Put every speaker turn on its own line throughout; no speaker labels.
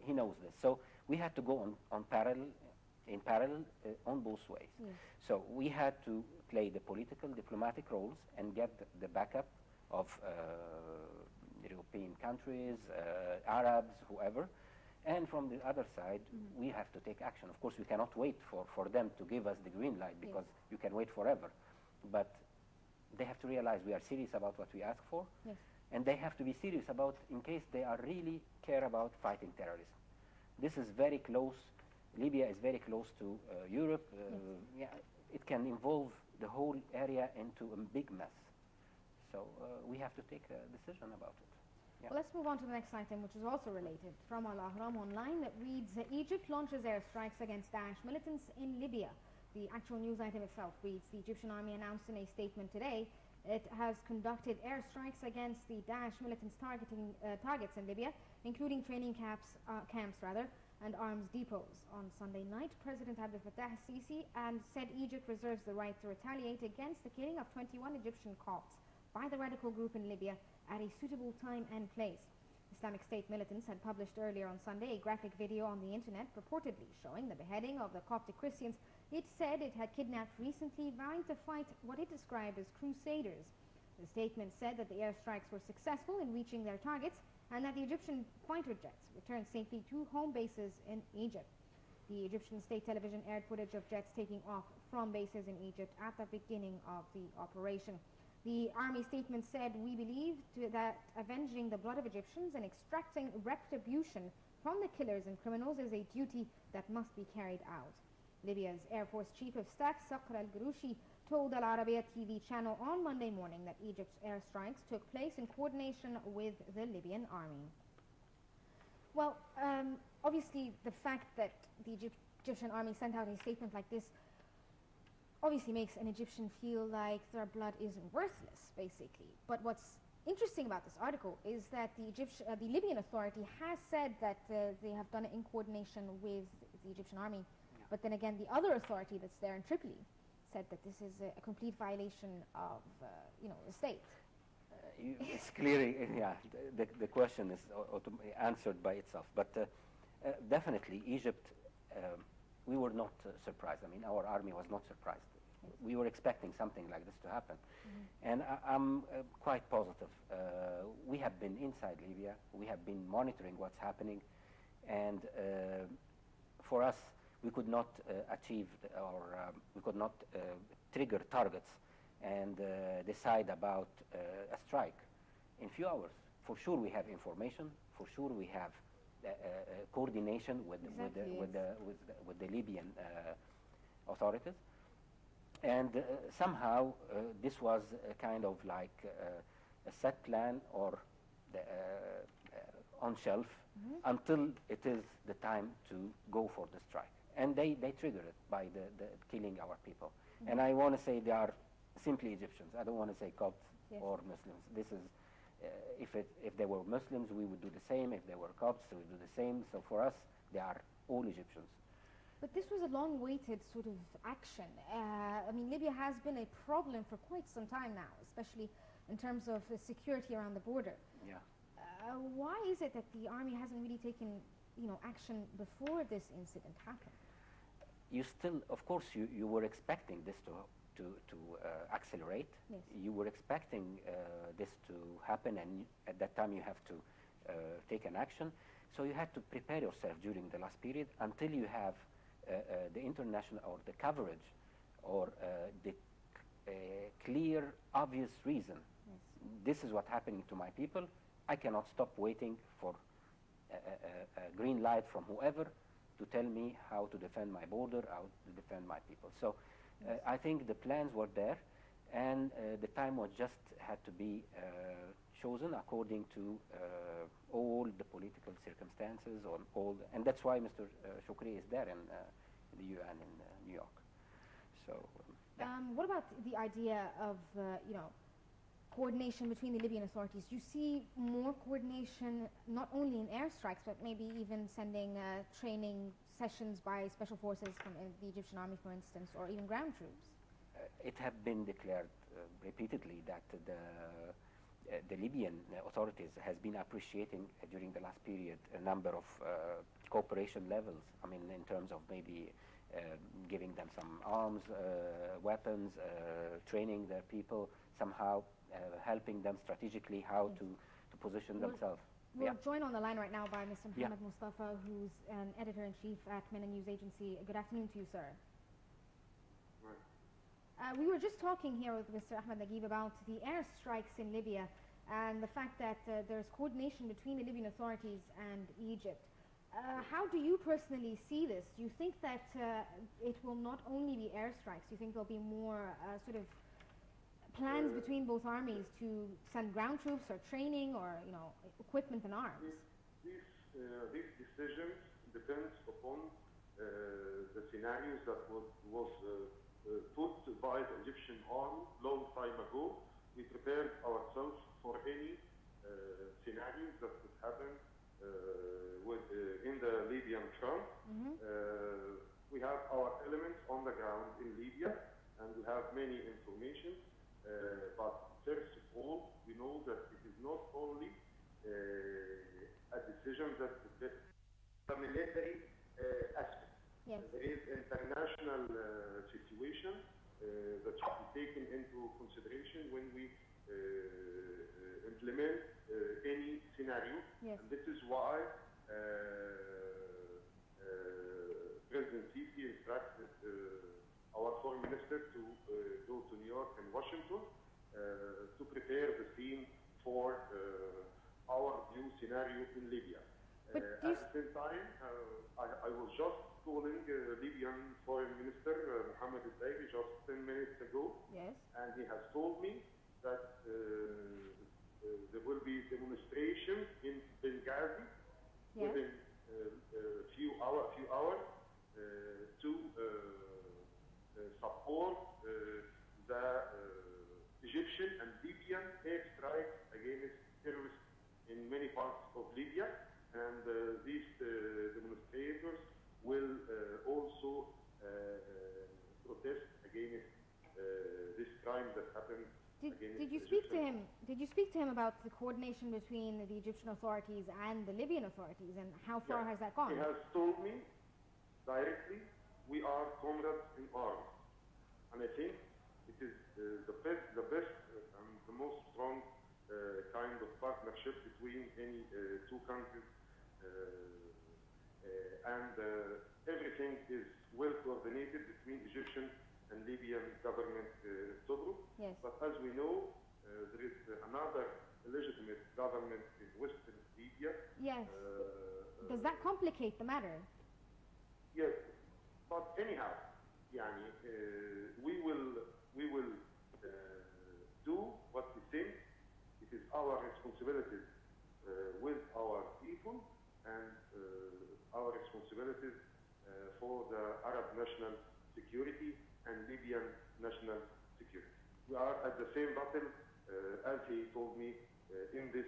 he knows this. So we had to go in parallel on both ways.
Yes.
So we had to play the political, diplomatic roles and get the backup of European countries, Arabs, whoever. And from the other side, we have to take action. Of course, we cannot wait for them to give us the green light, because you can wait forever. But they have to realize we are serious about what we ask for.
Yes.
And they have to be serious about, in case they are really care about fighting terrorism. This is very close. Libya is very close to Europe. Yeah, it can involve the whole area into a big mess. So we have to take a decision about it. Yeah.
Well, let's move on to the next item, which is also related. From Al-Ahram online, that reads, Egypt launches airstrikes against Daesh militants in Libya. The actual news item itself reads, the Egyptian army announced in a statement today it has conducted airstrikes against the Daesh militants targets in Libya, including training camps and arms depots. On Sunday night, President Abdel Fattah al-Sisi said Egypt reserves the right to retaliate against the killing of 21 Egyptian Copts by the radical group in Libya at a suitable time and place. Islamic State militants had published earlier on Sunday a graphic video on the internet purportedly showing the beheading of the Coptic Christians it said it had kidnapped recently, vowing to fight what it described as crusaders. The statement said that the airstrikes were successful in reaching their targets and that the Egyptian fighter jets returned safely to home bases in Egypt. The Egyptian state television aired footage of jets taking off from bases in Egypt at the beginning of the operation. The army statement said, "We believe that avenging the blood of Egyptians and extracting retribution from the killers and criminals is a duty that must be carried out." Libya's Air Force Chief of Staff, Saqr al-Garouchi, told Al Arabiya TV channel on Monday morning that Egypt's airstrikes took place in coordination with the Libyan army. Well, obviously the fact that the Egyptian army sent out a statement like this obviously makes an Egyptian feel like their blood is worthless, basically. But what's interesting about this article is that the Libyan Authority has said that they have done it in coordination with the Egyptian army. But then again, the other authority that's there in Tripoli said that this is a complete violation of, the state.
It's clearly, yeah, the question is answered by itself. But definitely, Egypt, we were not surprised. I mean, our army was not surprised. We were expecting something like this to happen. And I'm quite positive. We have been inside Libya. We have been monitoring what's happening. And for us, we could not achieve we could not trigger targets and decide about a strike in few hours. For sure we have information, for sure we have coordination with the Libyan authorities, and somehow this was a kind of like a set plan or on shelf until it is the time to go for the strike. And they triggered it by the killing our people. And I want to say they are simply Egyptians. I don't want to say Copts or Muslims. This is, if they were Muslims, we would do the same. If they were Copts, we would do the same. So for us, they are all Egyptians.
But this was a long-awaited sort of action. I mean, Libya has been a problem for quite some time now, especially in terms of security around the border.
Yeah.
Why is it that the army hasn't really taken, action before this incident happened?
You still, of course, you were expecting this to accelerate.
Yes.
You were expecting this to happen, and at that time you have to take an action. So you had to prepare yourself during the last period until you have the international or the coverage or the clear, obvious reason.
Yes.
This is what happening to my people. I cannot stop waiting for a green light from whoever to tell me how to defend my border, how to defend my people. So I think the plans were there, and the time was just had to be chosen according to all the political circumstances and that's why Mr. Shukri is there in the UN in New York. So
what about the idea of coordination between the Libyan authorities? Do you see more coordination not only in airstrikes, but maybe even sending training sessions by special forces from the Egyptian army, for instance, or even ground troops?
It has been declared repeatedly that the Libyan authorities has been appreciating during the last period a number of cooperation levels. I mean, in terms of maybe giving them some arms, weapons, training their people, somehow helping them strategically how to position themselves.
We're joined on the line right now by Mr. Mohammed Mustafa, who's an editor-in-chief at MENA News Agency. Good afternoon to you, sir. We were just talking here with Mr. Ahmed Nagib about the airstrikes in Libya and the fact that there's coordination between the Libyan authorities and Egypt. How do you personally see this? Do you think that it will not only be airstrikes? Do you think there'll be more sort of plans between both armies to send ground troops or training or, you know, equipment and arms?
These decisions depend upon the scenarios that was put by the Egyptian army long time ago. We prepared ourselves for any scenarios that could happen in the Libyan front. We have our elements on the ground in Libya, and we have many information. But first of all, we know that it is not only a decision that the military aspect.
Yes.
There is international situation that should be taken into consideration when we implement any scenario.
Yes.
And this is why President Sisi instructed our foreign minister to go to New York and Washington to prepare the scene for our new scenario in Libya. At the same time, I was just calling Libyan Foreign Minister Mohammed al-Dairi just 10 minutes ago.
Yes.
And he has told me that there will be demonstrations in Benghazi within a few hours to support the Egyptian and Libyan airstrikes against terrorists in many parts of Libya. And these demonstrators will also protest against this crime that happened.
Did you speak to him? Did you speak to him about the coordination between the Egyptian authorities and the Libyan authorities, and how far has that gone?
He has told me directly, we are comrades in arms, and I think it is the best and the most strong kind of partnership between any two countries, and everything is well coordinated between Egyptian and Libyan government Tobruk.
Yes.
But as we know, there is another legitimate government in Western Libya.
Yes. Does that complicate the matter?
Yes. But anyhow, yani, we will do what we think it is our responsibilities with our people and our responsibilities for the Arab national security and Libyan national security. We are at the same battle, as he told me, in this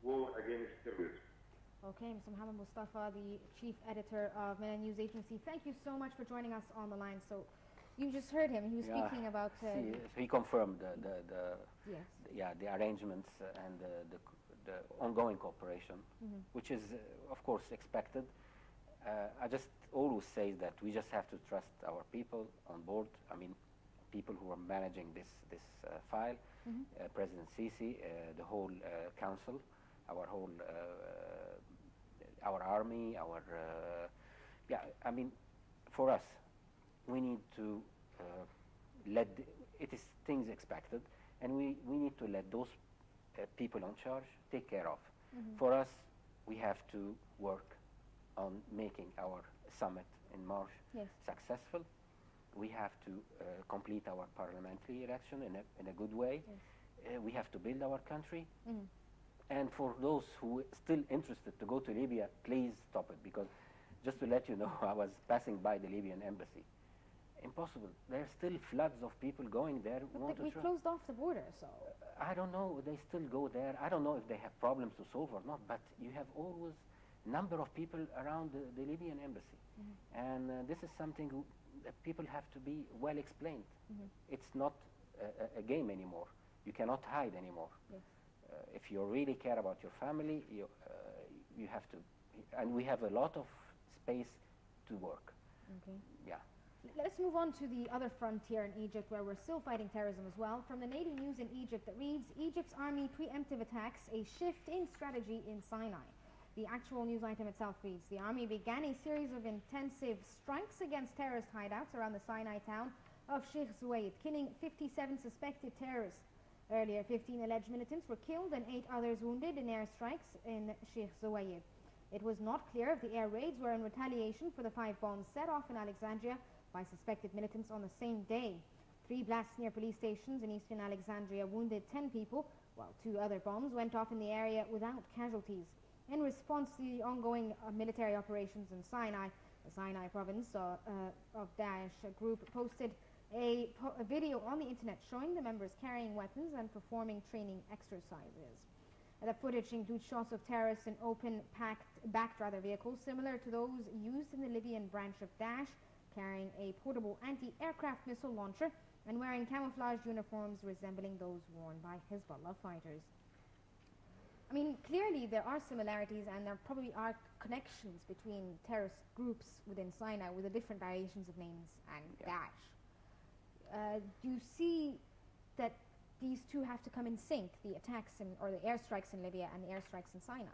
war against terrorism.
Okay, Mr. Mohammed Mustafa, the chief editor of MENA News Agency, thank you so much for joining us on the line. So you just heard him. He was speaking about...
he confirmed the arrangements and the ongoing cooperation, which is, of course, expected. I just always say that we just have to trust our people on board. I mean, people who are managing this file, President Sisi, the whole council, our army, I mean, for us, we need to it is things expected, and we need to let those people in charge take care of. For us, we have to work on making our summit in March successful. We have to complete our parliamentary election in a good way. We have to build our country. And for those who are still interested to go to Libya, please stop it, because just to let you know, I was passing by the Libyan embassy. Impossible. There are still floods of people going there.
But we closed off the border, so...
I don't know. They still go there. I don't know if they have problems to solve or not, but you have always number of people around the Libyan embassy. And this is something that people have to be well explained. It's not a game anymore. You cannot hide anymore.
Yes.
If you really care about your family, you have to, and we have a lot of space to work.
Okay.
Yeah.
Let's move on to the other frontier in Egypt, where we're still fighting terrorism as well. From the native news in Egypt that reads, Egypt's army preemptive attacks, a shift in strategy in Sinai. The actual news item itself reads, the army began a series of intensive strikes against terrorist hideouts around the Sinai town of Sheikh Zuweid, killing 57 suspected terrorists. Earlier, 15 alleged militants were killed and 8 others wounded in airstrikes in Sheikh Zuweid. It was not clear if the air raids were in retaliation for the 5 bombs set off in Alexandria by suspected militants on the same day. 3 blasts near police stations in eastern Alexandria wounded 10 people, while 2 other bombs went off in the area without casualties. In response to the ongoing military operations in Sinai, the Sinai province of Daesh group posted a video on the internet showing the members carrying weapons and performing training exercises. The footage includes shots of terrorists in open backed vehicles similar to those used in the Libyan branch of Daesh, carrying a portable anti-aircraft missile launcher and wearing camouflage uniforms resembling those worn by Hezbollah fighters. I mean, clearly there are similarities and there probably are connections between terrorist groups within Sinai with the different variations of names and Daesh. Do you see that these two have to come in sync, the attacks or the airstrikes in Libya and the airstrikes in Sinai?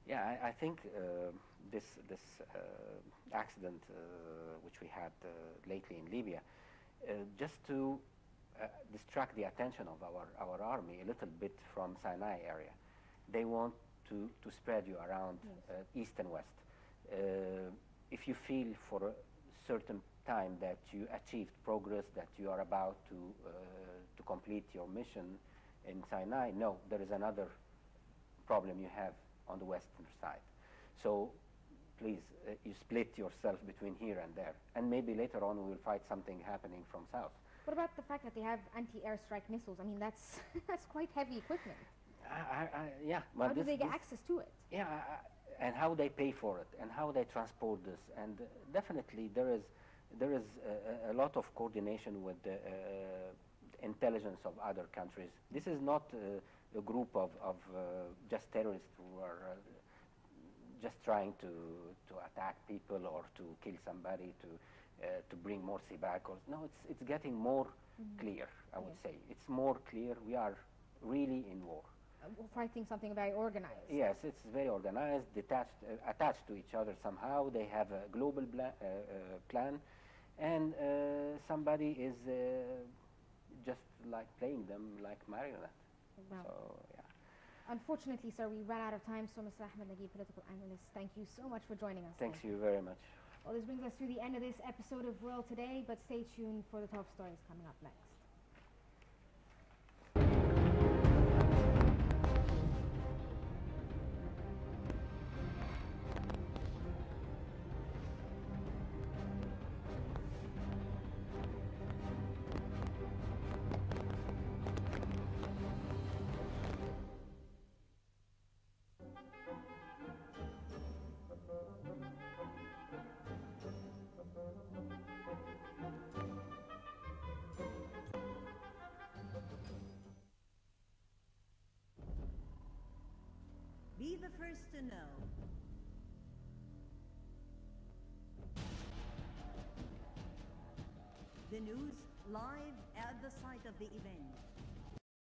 Yeah, I think this accident which we had lately in Libya, just to distract the attention of our army a little bit from Sinai area. They want to spread you around east and west. If you feel for a certain time that you achieved progress, that you are about to complete your mission in Sinai, no, there is another problem you have on the western side. So please, you split yourself between here and there, and maybe later on we will find something happening from south.
What about the fact that they have anti-airstrike missiles? I mean, that's quite heavy equipment.
Yeah.
How do they get access to it?
Yeah, and how they pay for it, and how they transport this, and definitely there is a lot of coordination with the intelligence of other countries. This is not a group of just terrorists who are just trying to attack people or to kill somebody to bring Morsi back. Or no, it's getting more clear. I would say it's more clear. We are really in war.
Fighting something very organized.
Yes, it's very organized, attached to each other somehow. They have a global plan, and somebody is just like playing them like marionette.
Wow.
So, yeah.
Unfortunately, sir, we ran out of time. So, Mr. Ahmed Naguib, political analyst, thank you so much for joining us.
Thanks you very much.
Well, this brings us to the end of this episode of World Today, but stay tuned for the top stories coming up next.
Be the first to know. The news live at the site of the event.